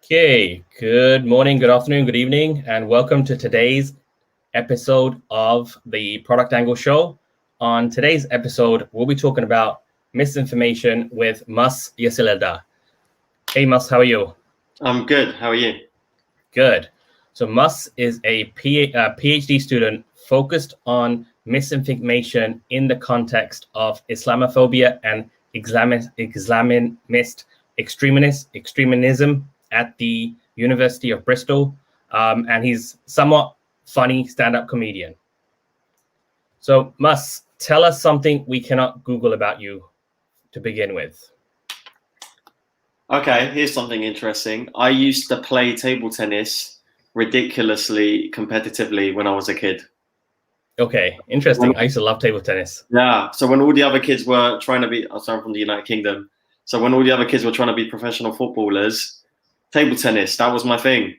Okay, good morning, good afternoon, good evening, and welcome to today's episode of the Product Angle Show. On today's episode, we'll be talking about misinformation with Muhs Yesilada. Hey, Muhs, how are you? I'm good. How are you? Good. So Muhs is a PhD student focused on misinformation in the context of Islamophobia and Islamist extremism at the University of Bristol, and he's somewhat funny stand-up comedian. So, Muhs, tell us something we cannot Google about you to begin with. Okay, here's something interesting. I used to play table tennis ridiculously competitively when I was a kid. Okay, interesting. I used to love table tennis. Yeah, so when all the other kids were trying to be, I'm from the United Kingdom, so when all the other kids were trying to be professional footballers, table tennis, that was my thing.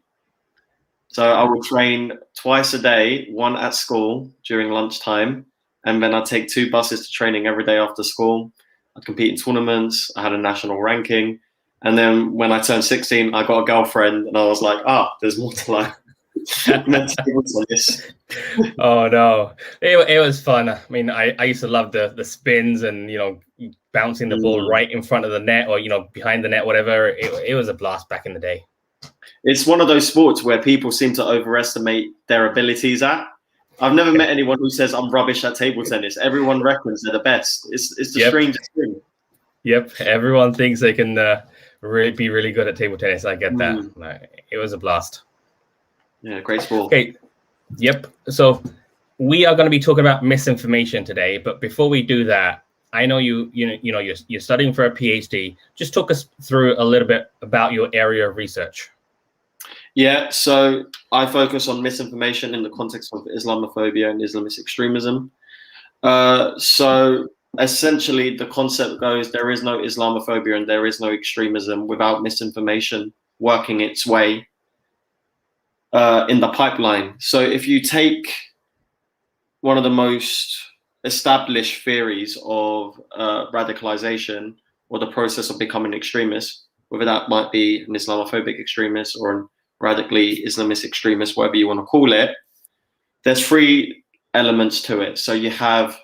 So I would train twice a day, one at school during lunchtime, and then I'd take 2 buses to training every day after school. I'd compete in tournaments, I had a national ranking, and then when I turned 16, I got a girlfriend, and I was like, there's more to life. Oh no, it was fun. I mean, I used to love the spins and bouncing the ball right in front of the net or behind the net, whatever. It was a blast back in the day. It's one of those sports where people seem to overestimate their abilities at. I've never met anyone who says I'm rubbish at table tennis. Everyone reckons they're the best. It's the strangest thing. Yep, everyone thinks they can be really good at table tennis. I get that. It was a blast. Yeah, great sport. Okay, yep. So we are going to be talking about misinformation today, but before we do that, I know you're studying for a PhD. Just talk us through a little bit about your area of research. Yeah, so I focus on misinformation in the context of Islamophobia and Islamist extremism. So essentially, the concept goes: there is no Islamophobia and there is no extremism without misinformation working its way in the pipeline. So if you take one of the most established theories of radicalization or the process of becoming an extremist, whether that might be an Islamophobic extremist or an radically Islamist extremist, whatever you want to call it, there's 3 elements to it. So you have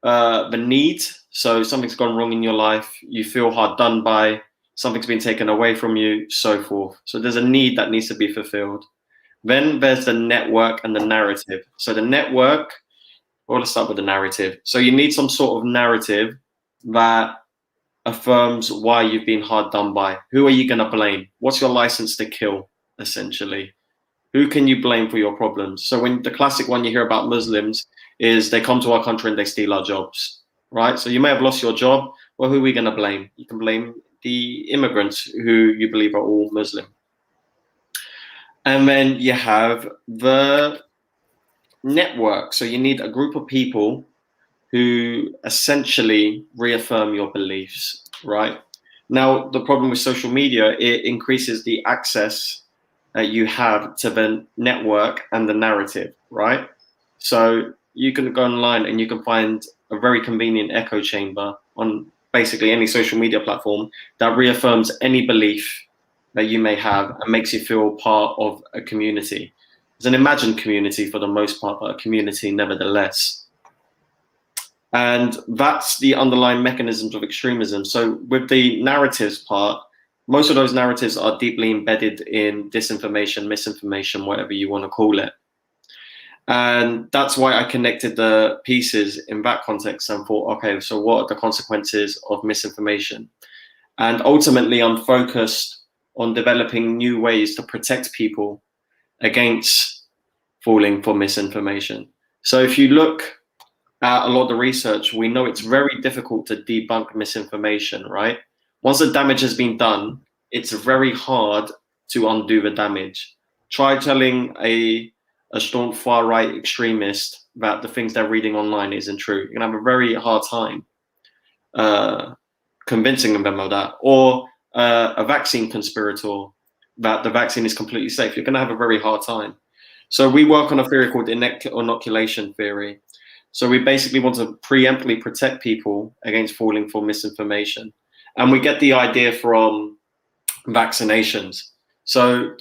the need. So something's gone wrong in your life, you feel hard done by, something's been taken away from you, so forth. So there's a need that needs to be fulfilled. Then there's the network and the narrative. So the network, well, let's start with the narrative. So you need some sort of narrative that affirms why you've been hard done by. Who are you going to blame? What's your license to kill, essentially? Who can you blame for your problems? So when the classic one you hear about Muslims is they come to our country and they steal our jobs, right? So you may have lost your job. Well, who are we going to blame? You can blame the immigrants who you believe are all Muslim. And then you have the network. So you need a group of people who essentially reaffirm your beliefs, right? Now, the problem with social media, it increases the access you have to the network and the narrative, right? So you can go online and you can find a very convenient echo chamber on basically any social media platform that reaffirms any belief that you may have and makes you feel part of a community. It's an imagined community for the most part, but a community nevertheless. And that's the underlying mechanisms of extremism. So with the narratives part, most of those narratives are deeply embedded in disinformation, misinformation, whatever you want to call it. And that's why I connected the pieces in that context and thought, okay, so what are the consequences of misinformation? And ultimately, I'm focused on developing new ways to protect people against falling for misinformation. So if you look at a lot of the research, we know it's very difficult to debunk misinformation, right? Once the damage has been done, it's very hard to undo the damage. Try telling a staunch far-right extremist that the things they're reading online isn't true. You're gonna have a very hard time convincing them of that. Or a vaccine conspirator that the vaccine is completely safe. You're gonna have a very hard time. So we work on a theory called inoculation theory. So we basically want to preemptively protect people against falling for misinformation. And we get the idea from vaccinations. So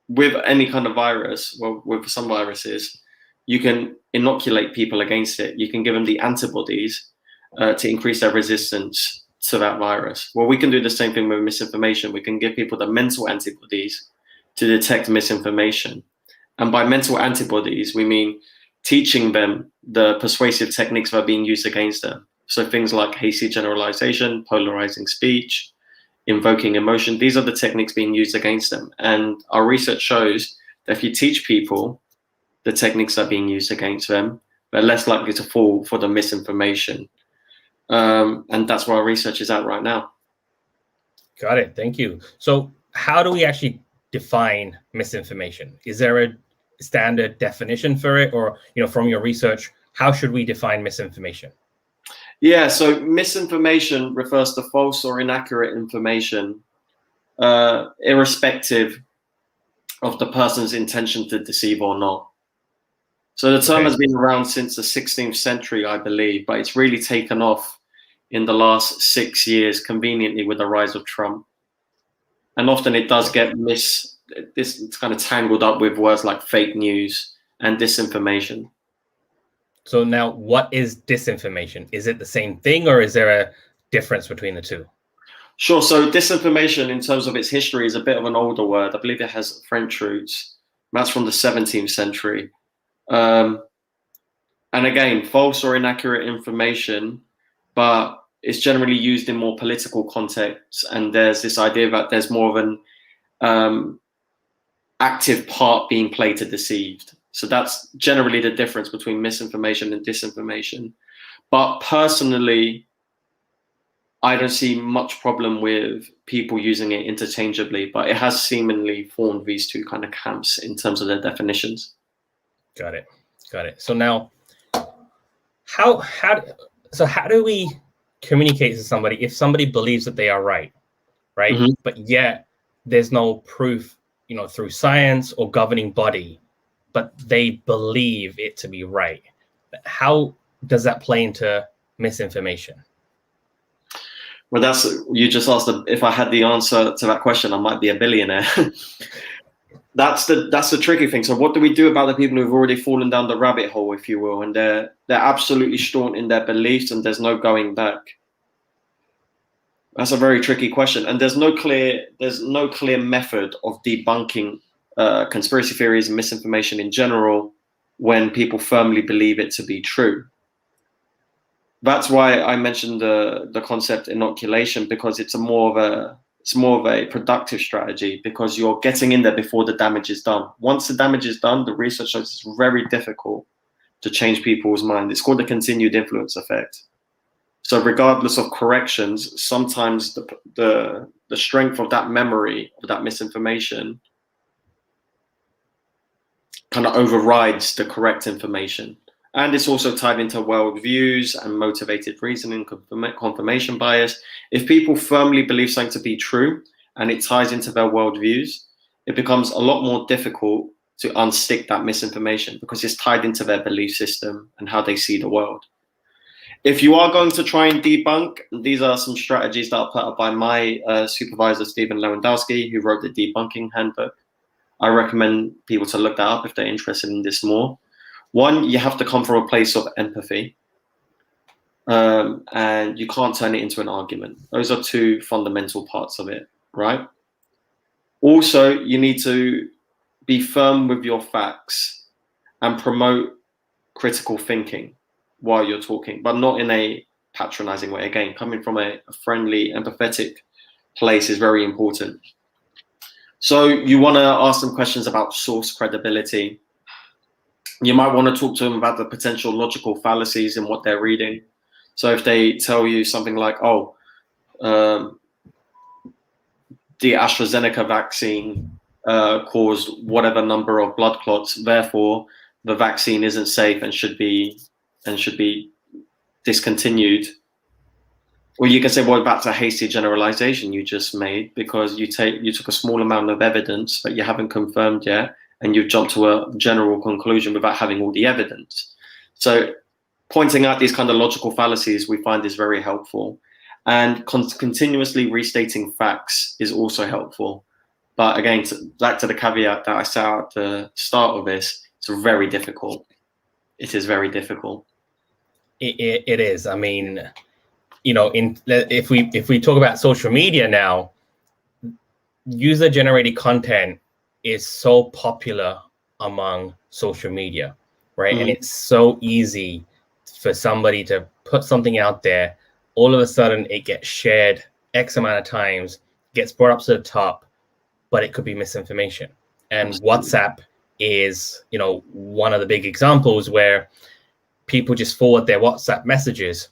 with any kind of virus, well, with some viruses, you can inoculate people against it. You can give them the antibodies to increase their resistance to that virus. Well, we can do the same thing with misinformation. We can give people the mental antibodies to detect misinformation. And by mental antibodies, we mean teaching them the persuasive techniques that are being used against them. So things like hasty generalization, polarizing speech, invoking emotion, these are the techniques being used against them. And our research shows that if you teach people the techniques that are being used against them, they're less likely to fall for the misinformation. And that's where our research is at right now. Got it. Thank you. So how do we actually define misinformation? Is there a standard definition for it? Or, from your research, how should we define misinformation? Yeah, so misinformation refers to false or inaccurate information, irrespective of the person's intention to deceive or not. So the term has been around since the 16th century, I believe, but it's really taken off in the last 6 years, conveniently with the rise of Trump. And often it does get it's kind of tangled up with words like fake news and disinformation. So now, what is disinformation? Is it the same thing, or is there a difference between the two? Sure. So disinformation, in terms of its history, is a bit of an older word. I believe it has French roots. That's from the 17th century. And again, false or inaccurate information, but it's generally used in more political contexts. And there's this idea that there's more of an active part being played to deceive. So that's generally the difference between misinformation and disinformation. But personally, I don't see much problem with people using it interchangeably, but it has seemingly formed these two kind of camps in terms of their definitions. Got it. So now, how do we communicate to somebody if somebody believes that they are right, mm-hmm. but yet there's no proof, through science or governing body, but they believe it to be right? How does that play into misinformation? Well, you just asked if I had the answer to that question, I might be a billionaire. That's the tricky thing. So what do we do about the people who've already fallen down the rabbit hole, if you will, and they're absolutely staunch in their beliefs and there's no going back? That's a very tricky question, and there's no clear method of debunking conspiracy theories and misinformation in general when people firmly believe it to be true. That's why I mentioned the concept inoculation, because it's more of a productive strategy, because you're getting in there before the damage is done. Once the damage is done, the research shows it's very difficult to change people's mind. It's called the continued influence effect. So regardless of corrections, sometimes the strength of that memory, of that misinformation, kind of overrides the correct information. And it's also tied into worldviews and motivated reasoning, confirmation bias. If people firmly believe something to be true and it ties into their worldviews, it becomes a lot more difficult to unstick that misinformation because it's tied into their belief system and how they see the world. If you are going to try and debunk, these are some strategies that are put up by my supervisor, Stephen Lewandowski, who wrote the Debunking Handbook. I recommend people to look that up if they're interested in this more. One, you have to come from a place of empathy, and you can't turn it into an argument. Those are two fundamental parts of it, right? Also, you need to be firm with your facts and promote critical thinking while you're talking, but not in a patronizing way. Again, coming from a friendly, empathetic place is very important. So you want to ask them questions about source credibility. You might want to talk to them about the potential logical fallacies in what they're reading. So if they tell you something like, the AstraZeneca vaccine caused whatever number of blood clots, therefore the vaccine isn't safe and should be discontinued. Or you can say, well, that's a hasty generalization you just made, because you took a small amount of evidence that you haven't confirmed yet, and you've jumped to a general conclusion without having all the evidence. So pointing out these kind of logical fallacies we find is very helpful. And continuously restating facts is also helpful. But again, back to the caveat that I set out at the start of this, it's very difficult. It is very difficult. It is. I mean, if we talk about social media now, user-generated content is so popular among social media, right? And it's so easy for somebody to put something out there. All of a sudden, it gets shared X amount of times, gets brought up to the top, but it could be misinformation. And WhatsApp is, one of the big examples where people just forward their WhatsApp messages,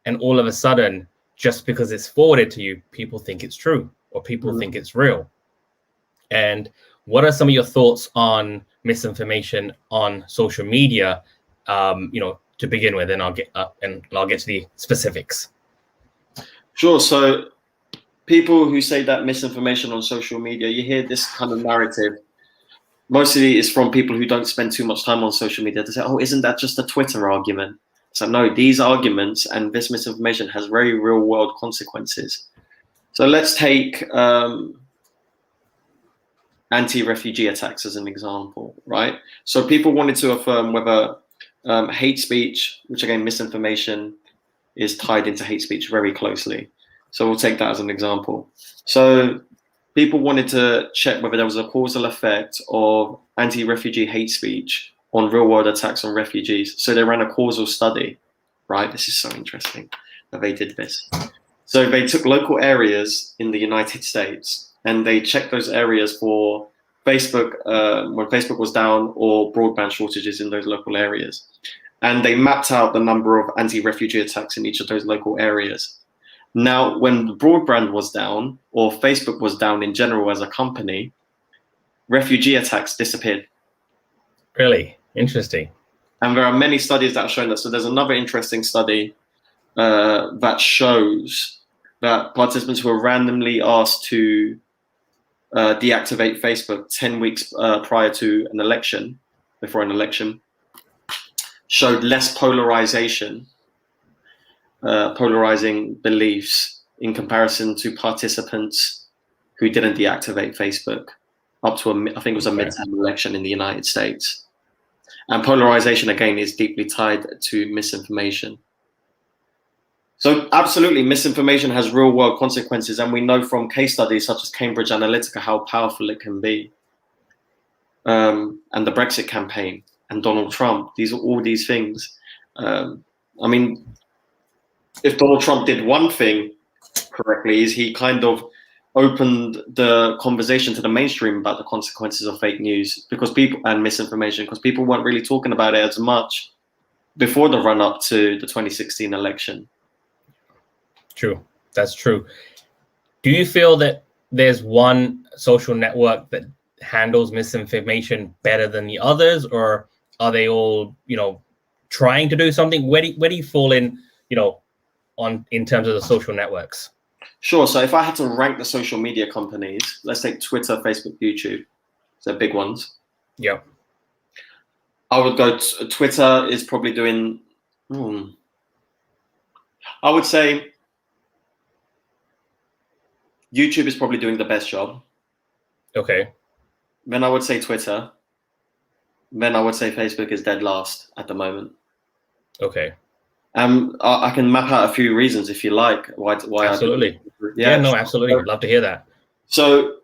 and all of a sudden, just because it's forwarded to you, people think it's true or people think it's real. And what are some of your thoughts on misinformation on social media? To begin with, and I'll get to the specifics. Sure. So people who say that misinformation on social media, you hear this kind of narrative. Mostly it's from people who don't spend too much time on social media. They say, oh, isn't that just a Twitter argument? So no, these arguments and this misinformation has very real world consequences. So let's take anti-refugee attacks as an example, right? So people wanted to affirm whether hate speech, which again, misinformation is tied into hate speech very closely. So we'll take that as an example. So people wanted to check whether there was a causal effect of anti-refugee hate speech on real-world attacks on refugees. So they ran a causal study, right? This is so interesting that they did this. So they took local areas in the United States and they checked those areas for Facebook, when Facebook was down, or broadband shortages in those local areas. And they mapped out the number of anti-refugee attacks in each of those local areas. Now, when the broadband was down, or Facebook was down in general as a company, refugee attacks disappeared. Really interesting. And there are many studies that have shown that. So there's another interesting study that shows that participants who were randomly asked to deactivate Facebook 10 weeks prior to an election, before an election, showed less polarizing beliefs in comparison to participants who didn't deactivate Facebook up to I think it was a midterm election in the United States. And polarization, again, is deeply tied to misinformation. So absolutely, misinformation has real world consequences. And we know from case studies such as Cambridge Analytica how powerful it can be. And the Brexit campaign and Donald Trump, these are all these things. I mean, if Donald Trump did one thing correctly, is he kind of opened the conversation to the mainstream about the consequences of fake news and misinformation, because people weren't really talking about it as much before the run up to the 2016 election. True. That's true. Do you feel that there's one social network that handles misinformation better than the others, or are they all, trying to do something? Where do you fall in, in terms of the social networks? Sure. So if I had to rank the social media companies, let's take Twitter, Facebook, YouTube. So big ones. Yeah. I would go Twitter is probably doing, I would say YouTube is probably doing the best job. Okay. Then I would say Twitter. Then I would say Facebook is dead last at the moment. Okay. I can map out a few reasons if you like. Why? Absolutely. No, absolutely. Love to hear that. So,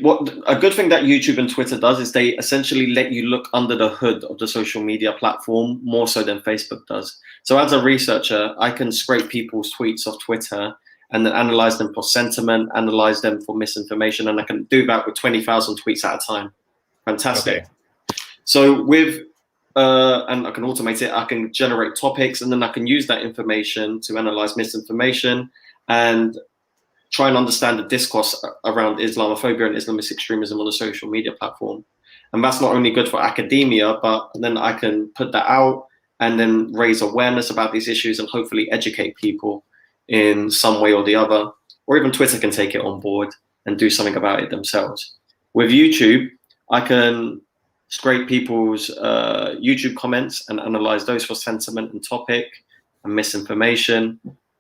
what a good thing that YouTube and Twitter does is they essentially let you look under the hood of the social media platform more so than Facebook does. So, as a researcher, I can scrape people's tweets off Twitter and then analyze them for sentiment, analyze them for misinformation, and I can do that with 20,000 tweets at a time. Fantastic. Okay. So with and I can automate it. I can generate topics, and then I can use that information to analyze misinformation and try and understand the discourse around Islamophobia and Islamist extremism on the social media platform. And that's not only good for academia, but then I can put that out and then raise awareness about these issues and hopefully educate people in some way or the other. Or even Twitter can take it on board and do something about it themselves. With YouTube, I can scrape people's YouTube comments and analyze those for sentiment and topic and misinformation,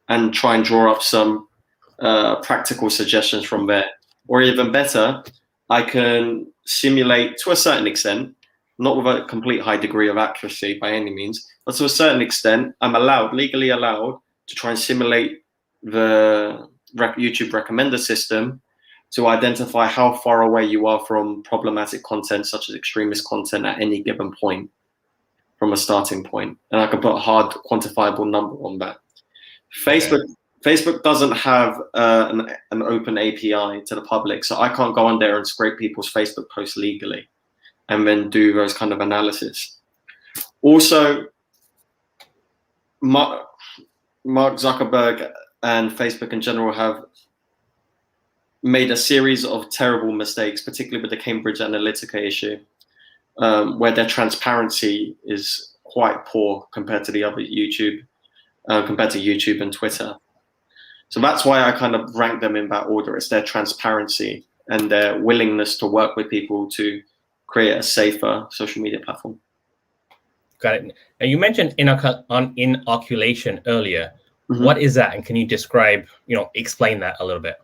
and try and draw up some practical suggestions from there. Or even better, I can simulate to a certain extent, not with a complete high degree of accuracy by any means, but to a certain extent, I'm legally allowed to try and simulate the YouTube recommender system to identify how far away you are from problematic content, such as extremist content, at any given point from a starting point. And I can put a hard quantifiable number on that. Facebook doesn't have an open API to the public, so I can't go on there and scrape people's Facebook posts legally and then do those kind of analysis. Also, Mark Zuckerberg and Facebook in general have made a series of terrible mistakes, particularly with the Cambridge Analytica issue, where their transparency is quite poor compared to the other compared to YouTube and Twitter. So that's why I kind of rank them in that order. It's their transparency and their willingness to work with people to create a safer social media platform. Got it. And you mentioned inoculation earlier. Mm-hmm. What is that? And can you describe, explain that a little bit?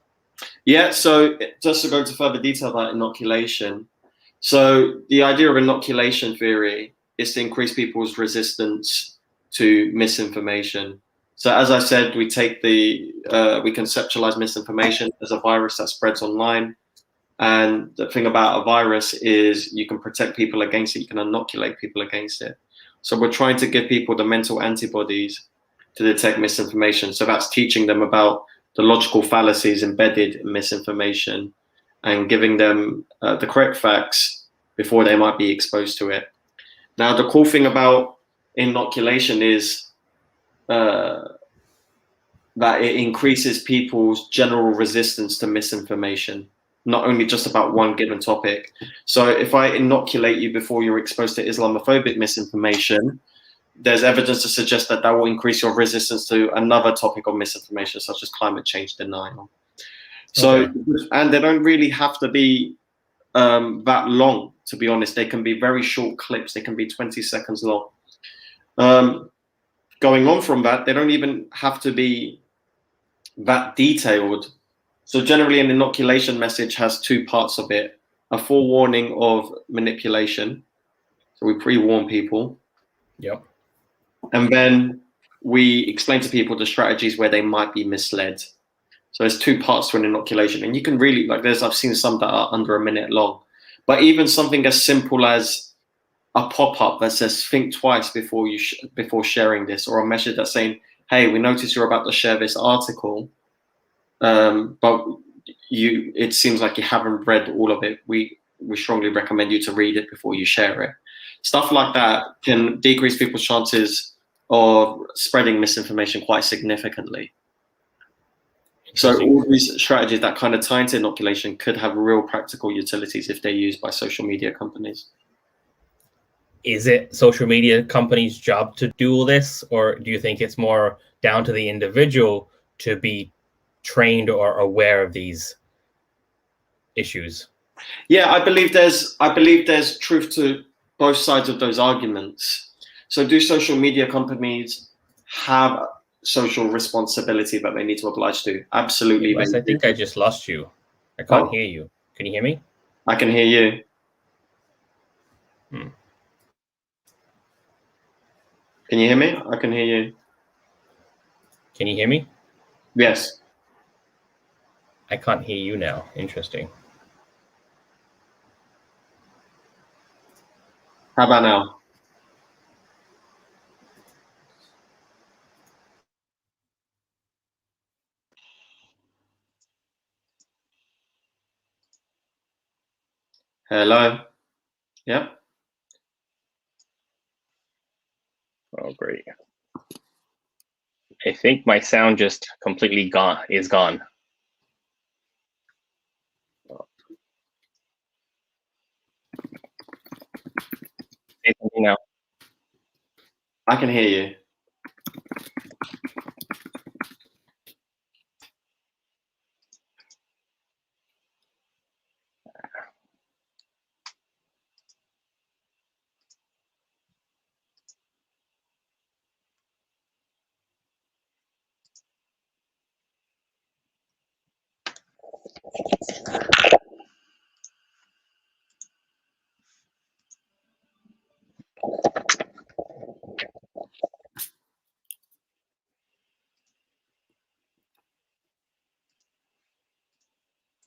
Yeah, so just to go into further detail about inoculation. So the idea of inoculation theory is to increase people's resistance to misinformation. So as I said, we conceptualize misinformation as a virus that spreads online. And the thing about a virus is you can protect people against it, you can inoculate people against it. So we're trying to give people the mental antibodies to detect misinformation. So that's teaching them about the logical fallacies embedded in misinformation and giving them the correct facts before they might be exposed to it. Now, the cool thing about inoculation is that it increases people's general resistance to misinformation, not only just about one given topic. So if I inoculate you before you're exposed to Islamophobic misinformation, there's evidence to suggest that will increase your resistance to another topic of misinformation, such as climate change denial. So, okay. And they don't really have to be that long, to be honest. They can be very short clips. They can be 20 seconds long. Going on from that, they don't even have to be that detailed. So generally an inoculation message has two parts of it: a forewarning of manipulation. So we pre-warn people. Yep. And then we explain to people the strategies where they might be misled. So there's two parts to an inoculation, and you can really, I've seen some that are under a minute long, but even something as simple as a pop-up that says think twice before sharing this, or a message that's saying, hey, we noticed you're about to share this article, but it seems like you haven't read all of it. We strongly recommend you to read it before you share it. Stuff like that can decrease people's chances of spreading misinformation quite significantly. So all these strategies that kind of tie into inoculation could have real practical utilities if they're used by social media companies. Is it social media companies' job to do all this, or do you think it's more down to the individual to be trained or aware of these issues? Yeah, I believe there's truth to both sides of those arguments. So do social media companies have social responsibility that they need to oblige to? Absolutely. Yes, I think I just lost you. I can't hear you. Can you hear me? I can hear you. Can you hear me? I can hear you. Can you hear me? Yes. I can't hear you now. Interesting. How about now? Hello. Yep. Oh, great. I think my sound just completely is gone. Say something now. I can hear you.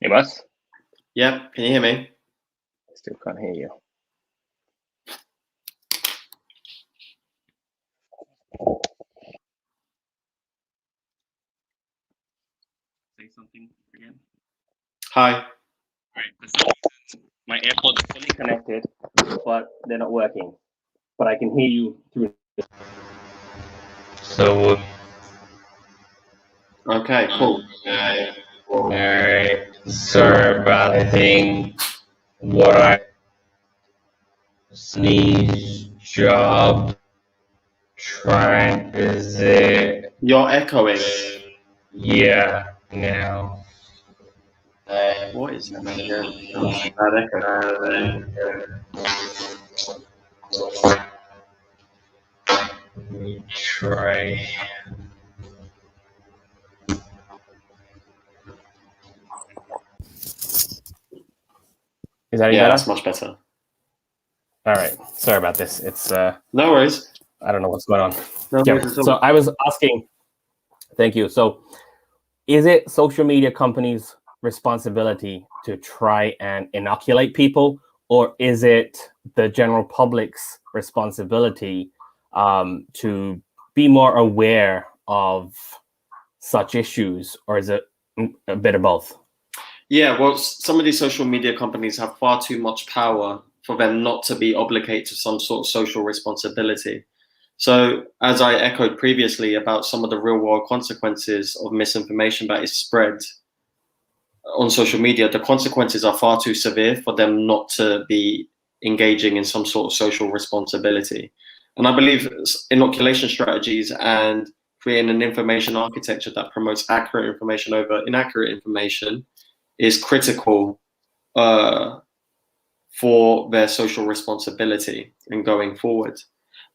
Hey, Muhs? Yeah, can you hear me? Still can't hear you. Say something again. Hi. All right. For some reason, my AirPods are fully connected, but they're not working. But I can hear you through. So, Okay, cool. all right. Sorry about the thing. What I sneeze job trying is it? You're echoing. Yeah. Now. What is that? Yeah, bad echo. Let me try. Is that any Yeah, better? that's much better. All right. Sorry about this. It's No worries. I don't know what's going on. No Yeah. worries at all. So I was asking. Thank you. So, is it social media companies' responsibility to try and inoculate people, or is it the general public's responsibility to be more aware of such issues, or is it a bit of both? Yeah, well, some of these social media companies have far too much power for them not to be obligated to some sort of social responsibility. So, as I echoed previously about some of the real world consequences of misinformation that is spread on social media, the consequences are far too severe for them not to be engaging in some sort of social responsibility. And I believe inoculation strategies and creating an information architecture that promotes accurate information over inaccurate information is critical for their social responsibility and going forward.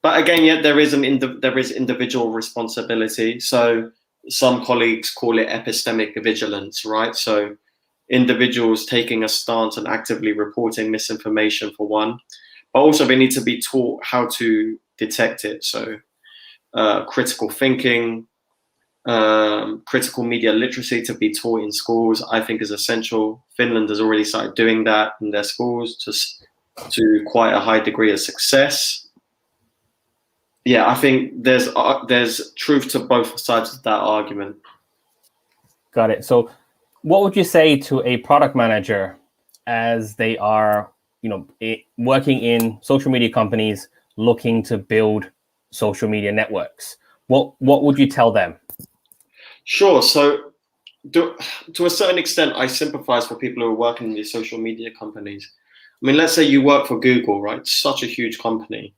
But again, yeah, there is individual responsibility. So some colleagues call it epistemic vigilance, right? So individuals taking a stance and actively reporting misinformation for one, but also they need to be taught how to detect it. So critical thinking, critical media literacy to be taught in schools, I think is essential. Finland has already started doing that in their schools to quite a high degree of success. Yeah, I think there's truth to both sides of that argument. Got it. So, what would you say to a product manager as they are, working in social media companies looking to build social media networks? What would you tell them? Sure. So, to a certain extent, I sympathize for people who are working in these social media companies. I mean, let's say you work for Google, right? Such a huge company,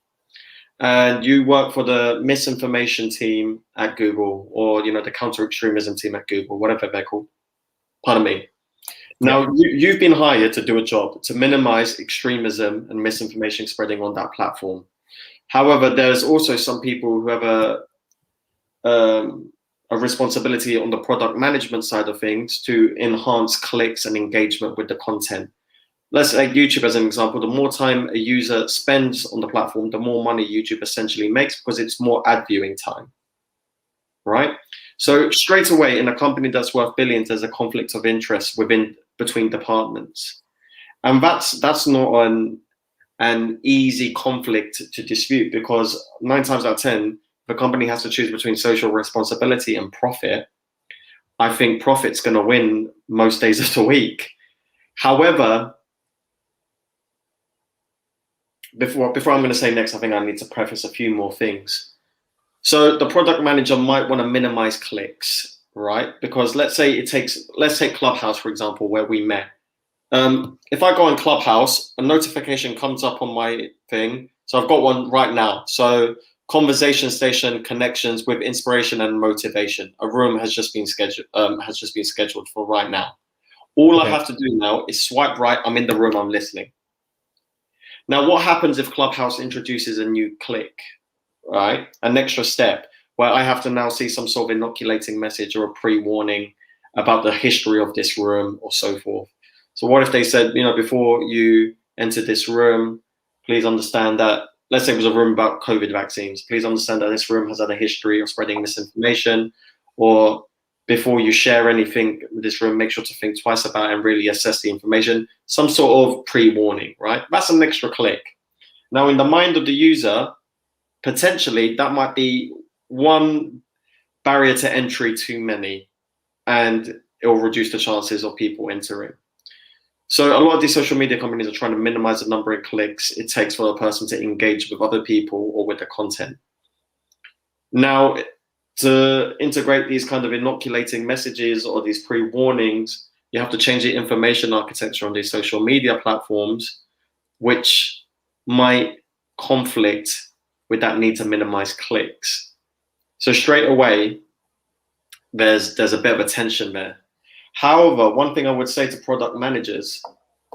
and you work for the misinformation team at Google, or the counter extremism team at Google, whatever they're called. Pardon me. Now, you've been hired to do a job to minimize extremism and misinformation spreading on that platform. However, there's also some people who have a responsibility on the product management side of things to enhance clicks and engagement with the content. Let's take YouTube as an example. The more time a user spends on the platform, the more money YouTube essentially makes because it's more ad viewing time, right? So straight away, in a company that's worth billions, there's a conflict of interest between departments, and that's not an easy conflict to dispute because 9 times out of 10, the company has to choose between social responsibility and profit. I think profit's going to win most days of the week. However, before I'm going to say next, I think I need to preface a few more things. So the product manager might want to minimize clicks, right? Because let's take Clubhouse, for example, where we met. If I go on Clubhouse, a notification comes up on my thing. So I've got one right now. So conversation station connections with inspiration and motivation. A room has just been scheduled for right now. All I have to do now is swipe right. I'm in the room. I'm listening. Now, what happens if Clubhouse introduces a new click, right? An extra step where I have to now see some sort of inoculating message or a pre-warning about the history of this room or so forth. So what if they said, before you enter this room, please understand that, let's say it was a room about COVID vaccines. Please understand that this room has had a history of spreading misinformation, or before you share anything with this room, make sure to think twice about it and really assess the information. Some sort of pre-warning, right? That's an extra click. Now, in the mind of the user, potentially that might be one barrier to entry too many, and it will reduce the chances of people entering. So a lot of these social media companies are trying to minimize the number of clicks it takes for a person to engage with other people or with the content. Now, to integrate these kind of inoculating messages or these pre-warnings, you have to change the information architecture on these social media platforms, which might conflict with that need to minimize clicks. So straight away, there's a bit of a tension there. However, one thing I would say to product managers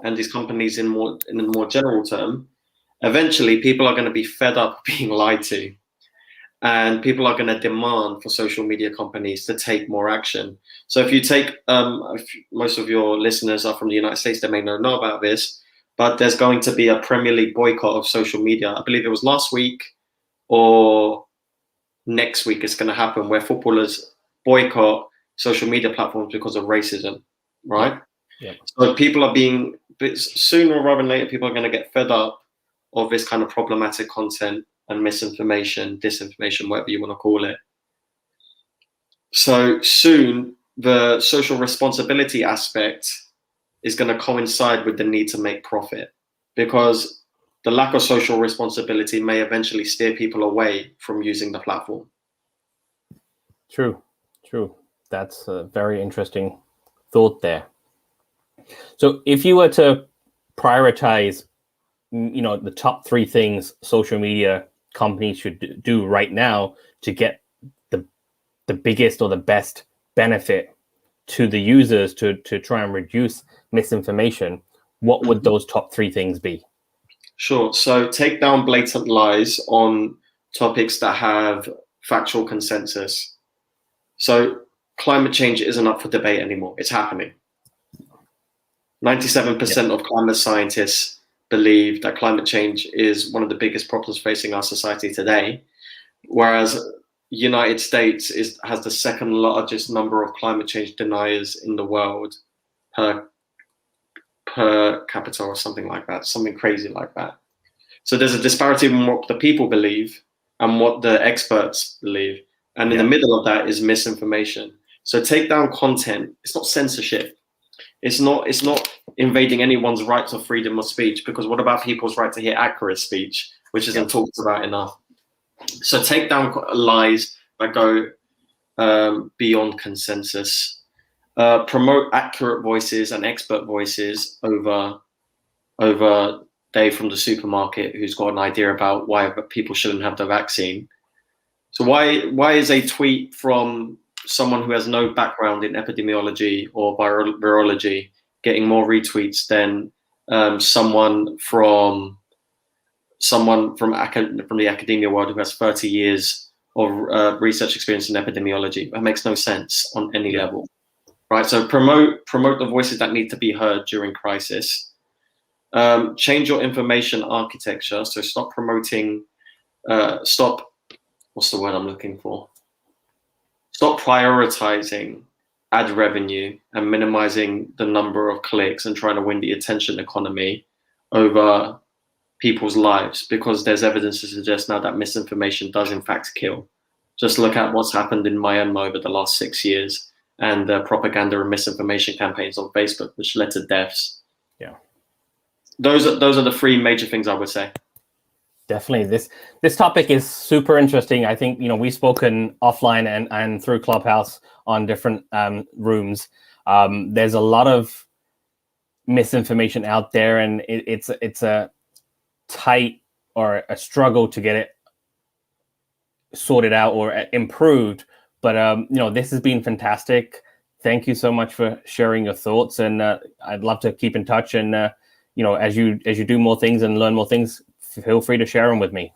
and these companies in a more general term, eventually people are going to be fed up being lied to. And people are going to demand for social media companies to take more action. So if you take, most of your listeners are from the United States, they may not know about this, but there's going to be a Premier League boycott of social media. I believe it was last week or next week it's going to happen, where footballers boycott social media platforms because of racism, right? Yeah. So people are sooner rather than later, people are going to get fed up of this kind of problematic content and misinformation, disinformation, whatever you want to call it. So soon, the social responsibility aspect is going to coincide with the need to make profit, because the lack of social responsibility may eventually steer people away from using the platform. True. That's a very interesting thought there. So if you were to prioritize, the top 3 things social media companies should do right now to get the biggest or the best benefit to the users to try and reduce misinformation, what would those top 3 things be? Sure. So take down blatant lies on topics that have factual consensus. So climate change isn't up for debate anymore. It's happening. 97% of climate scientists believe that climate change is one of the biggest problems facing our society today, whereas United States has the second largest number of climate change deniers in the world per capita or something like that, something crazy like that. So there's a disparity in what the people believe and what the experts believe. And in the middle of that is misinformation. So take down content. It's not censorship. It's not invading anyone's rights of freedom of speech, because what about people's right to hear accurate speech, which isn't talked about enough? So take down lies that go beyond consensus. Promote accurate voices and expert voices over Dave from the supermarket who's got an idea about why people shouldn't have the vaccine. So why is a tweet from someone who has no background in epidemiology or virology getting more retweets than someone from the academia world who has 30 years of research experience in epidemiology? That makes no sense on any level, right? So promote the voices that need to be heard during crisis. Change your information architecture. So stop promoting. What's the word I'm looking for? Stop prioritizing ad revenue and minimizing the number of clicks and trying to win the attention economy over people's lives, because there's evidence to suggest now that misinformation does in fact kill. Just look at what's happened in Myanmar over the last 6 years and the propaganda and misinformation campaigns on Facebook, which led to deaths. Yeah. Those are the 3 major things I would say. Definitely. This topic is super interesting. I think, we've spoken offline and through Clubhouse on different rooms. There's a lot of misinformation out there, and it's a tight or a struggle to get it sorted out or improved. But, this has been fantastic. Thank you so much for sharing your thoughts. And I'd love to keep in touch. And, as you do more things and learn more things, feel free to share them with me.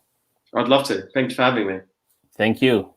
I'd love to. Thank you for having me. Thank you.